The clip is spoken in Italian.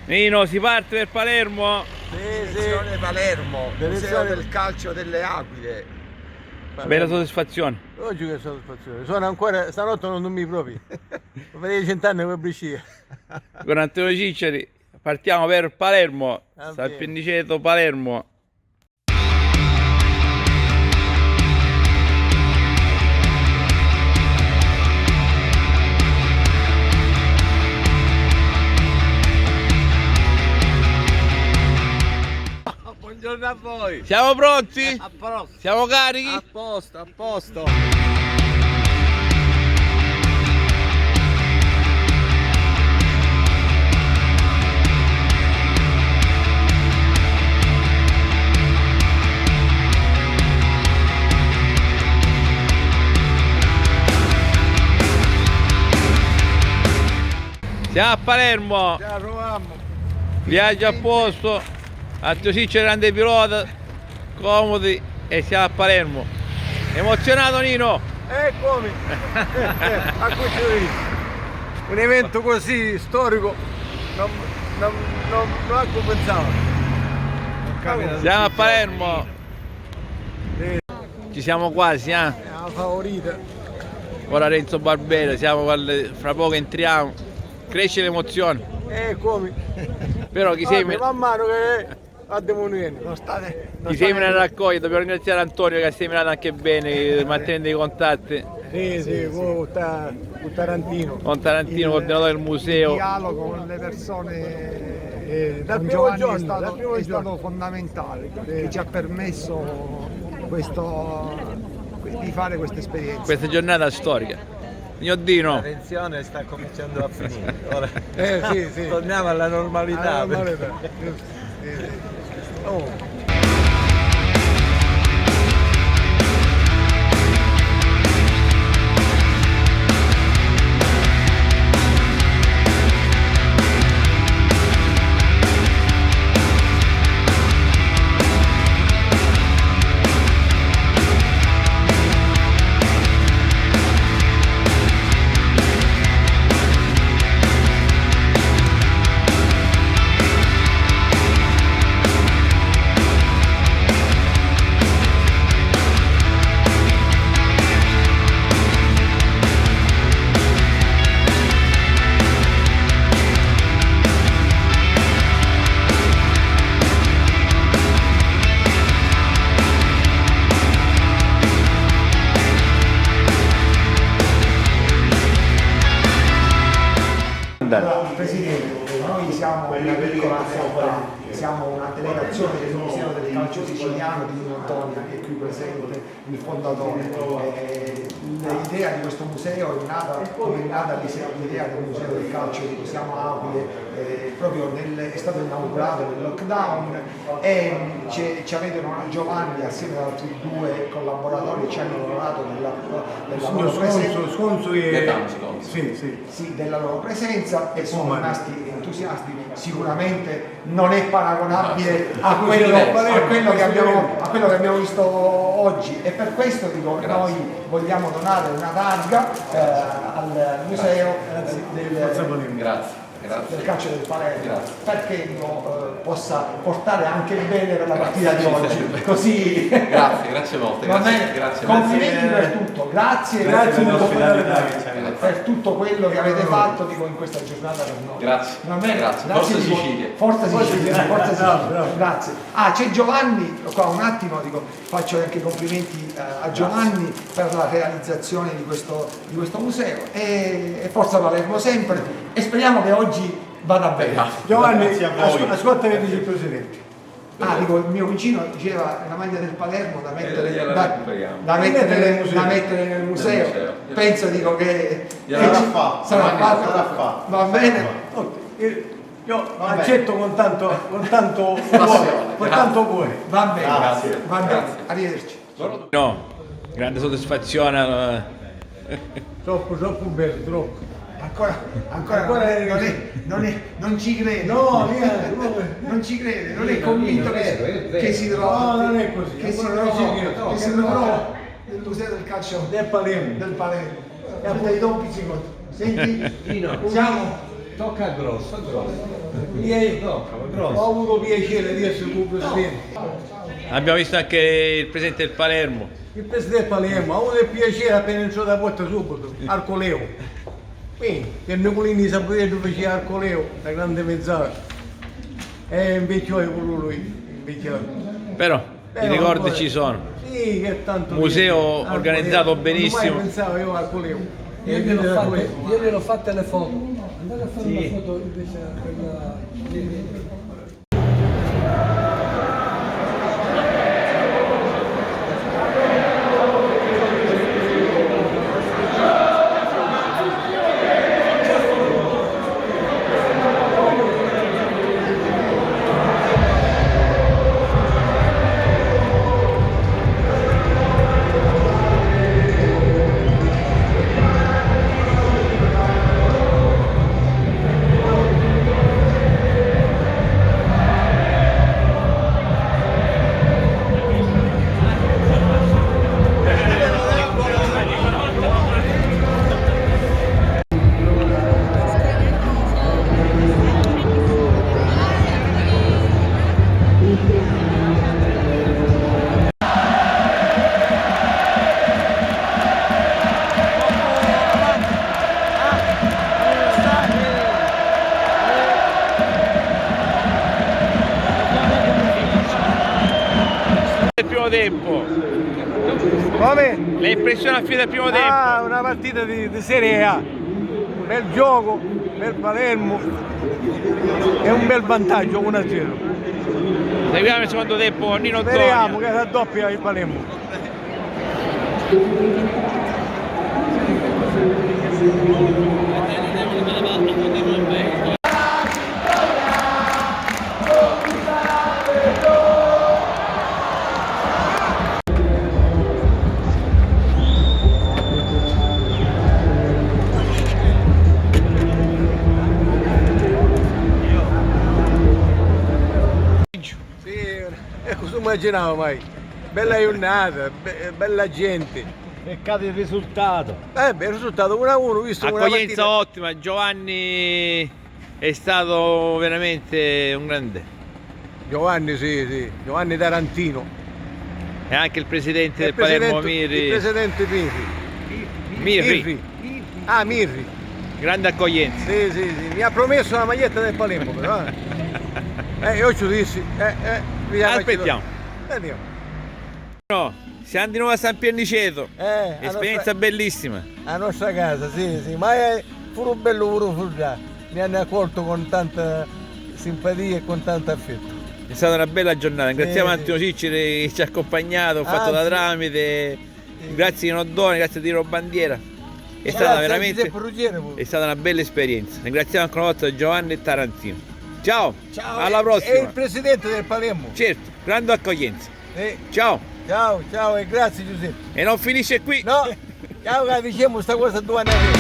Nino, si parte per Palermo? Direzione Palermo, Museo del Calcio delle Aquile. Bella soddisfazione. Oggi che soddisfazione, sono ancora, stanotte non dormi proprio. Per 100 anni per uscire. Con Antonio Cicciari partiamo per Palermo, San Pinniceto, Palermo. Buongiorno a voi. Siamo pronti? A posto. Siamo carichi? A posto, a posto. Siamo a Palermo. Ci arriviamo. Viaggio a posto. Antonio Cicciari grande pilota. Comodi e siamo a Palermo. Emozionato Nino? Come? A cui un evento così storico non ha compensato. Siamo a Palermo. Ci siamo quasi, È la favorita. Ora Renzo Barbera, fra poco entriamo. Cresce l'emozione. Come? Però chi sembra. Man mano che andiamo venendo. Ti sembra una raccoglie, dobbiamo ringraziare Antonio che ha seminato anche bene, mantenendo i contatti. Sì, con Tarantino. Con Tarantino, coordinatore del museo. Il dialogo con le persone dal con primo Giovanni giorno, è stato fondamentale, che ci ha permesso di fare questa esperienza. Questa giornata storica. Gnodino. La tensione sta cominciando a finire. Ora Sì. torniamo alla normalità. Oh. Presidente, noi siamo una piccola realtà, siamo una delegazione del Museo del Calcio Siciliano di Antonia, che è qui presente, il fondatore. L'idea di questo museo è nata l'idea del Museo del Calcio di Siamo Aquile, è stato inaugurato nel lockdown e ci avete Giovanni assieme ad altri due collaboratori ci hanno onorato della loro presenza e sono rimasti entusiasti. Sicuramente non è paragonabile a quello che abbiamo visto oggi e per questo dico noi vogliamo donare una targa al museo del calcio del Palermo perché possa portare anche il bene per la partita di oggi. Così grazie molte, grazie. Complimenti per tutto, grazie per tutto quello che avete fatto in questa giornata per noi. Grazie. Forza Sicilia. Grazie. C'è Giovanni, qua un attimo faccio anche complimenti a Giovanni per la realizzazione di questo museo e forza Palermo sempre e speriamo che oggi vada bene. Giovanni, ascolta che dice il Presidente. Il mio vicino diceva la maglia del Palermo da mettere nel museo. Penso che sarà fatto. Va bene. Io accetto con tanto cuore. Va bene. Grazie. Arrivederci. No, grande soddisfazione. Troppo bello, troppo. Ancora non ci crede. Non ci crede, non è convinto che si trova. No, non è così. Che si trova nel museo del calcio del Palermo. E ti do un pizzico. Senti, siamo tocca grosso, ho avuto piacere di essere con il Presidente. Abbiamo visto anche il presidente del Palermo. Il Presidente Palermo ha avuto il piacere appena entrato da porta subito, Arcoleo. Quindi, che Nicolini di San Pietro faceva Arcoleo, la grande mezzala. E invecchiò pure lui, invecchiato. Però i ricordi ancora- ci sono. Sì, che tanto Museo piacere. organizzato Arcoleo. benissimo. Non mai pensavo io a Arcoleo. Io gliel'ho fatte le foto. Andate a fare una foto invece a quella. Il primo tempo. Come? Le impressioni a fine del primo tempo. Ah, una partita di Serie A. Bel gioco, bel Palermo. È un bel vantaggio 1-0. Seguiamo il secondo tempo, Nino Speriamo Zonia. che raddoppia il Palermo. Sì, ecco, non immaginavo mai. Bella giornata, bella gente. Peccato il risultato. Beh, il risultato 1-1, visto una Accoglienza partita. ottima, Giovanni è stato veramente un grande. Giovanni, sì, Giovanni Tarantino. E anche il presidente del Il Palermo presidente- Mirri. Il presidente Mirri. Ah, Mirri. Grande accoglienza. Sì, mi ha promesso la maglietta del Palermo, però. Io ci dissi. Aspettiamo. Andiamo. No, siamo di nuovo a San Pierniceto. Esperienza bellissima. A nostra casa, sì, ma è pure bello pure Fulgià. Mi hanno accolto con tanta simpatia e con tanto affetto. È stata una bella giornata. Ringraziamo Sì. Antino Cicci che ci ha accompagnato, ha fatto da Sì. tramite. Grazie di Noddone, grazie di Tiro Bandiera. È stata veramente è stata una bella esperienza. Ringraziamo ancora una volta Giovanni e Tarantino. Ciao, alla È prossima. il presidente del Palermo. Certo, grande accoglienza. Ciao, Ciao. ciao e grazie Giuseppe. E non finisce qui. No, ciao che diciamo sta cosa 2 anni fa.